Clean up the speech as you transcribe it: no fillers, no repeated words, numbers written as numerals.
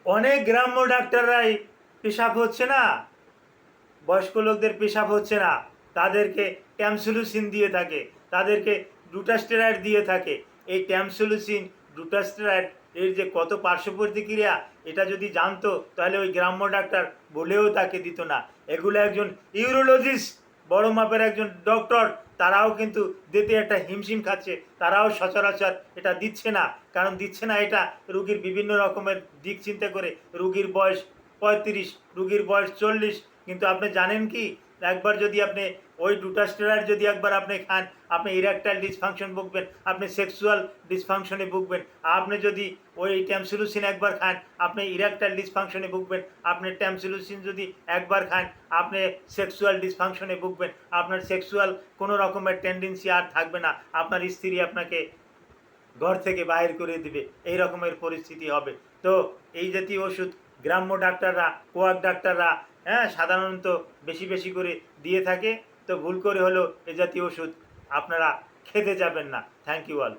অনেক গ্রাম্য ডাক্তাররাই পেশাব হচ্ছে না, বয়স্ক লোকদের পেশাব হচ্ছে না, তাদেরকে ট্যামসুলুসিন দিয়ে থাকে, তাদেরকে ডুটাস্টেরয়েড দিয়ে থাকে। এই ট্যামসুলুসিন, ডুটাস্টেরয়েড এর যে কত পার্শ্ব প্রতিক্রিয়া, এটা যদি জানতো তাহলে ওই গ্রাম্য ডাক্তার বলেও তাকে দিত না। এগুলো একজন ইউরোলজিস্ট, বড় মাপের একজন ডক্টর, তারাও কিন্তু দিতে একটা হিমশিম খাচ্ছে, তারাও সচরাচর এটা দিচ্ছে না। কারণ দিচ্ছে না এটা রুগীর বিভিন্ন রকমের দিক চিন্তা করে। রুগীর বয়স 35, রুগীর বয়স 40, কিন্তু আপনি জানেন কি, একবার যদি আপনি ওই ডুটাস্টেরয়েড যদি একবার আপনি খান, আপনি ইরেকটাইল ডিসফাংশন ভুগবেন, আপনি সেক্সুয়াল ডিসফাংশনে ভুগবেন। আপনি যদি ওই ট্যামসুলুসিন একবার খান, আপনি ইরেকটাইল ডিসফাংশনে ভুগবেন। আপনি ট্যামসুলুসিন যদি একবার খান, আপনি সেক্সুয়াল ডিসফাংশনে ভুগবেন। আপনার সেক্সুয়াল কোনো রকমের টেন্ডেন্সি আর থাকবে না, আপনার স্ত্রী আপনাকে ঘর থেকে বাইর করে দিবে, এই রকমের পরিস্থিতি হবে। তো এই জাতীয় ওষুধ গ্রাম্য ডাক্তাররা, কোয়াক ডাক্তাররা সাধারণত বেশি বেশি করে দিয়ে থাকে। তো ভুল করে হলেও এ জাতীয় ওষুধ আপনারা খেতে যাবেন না। Thank you all.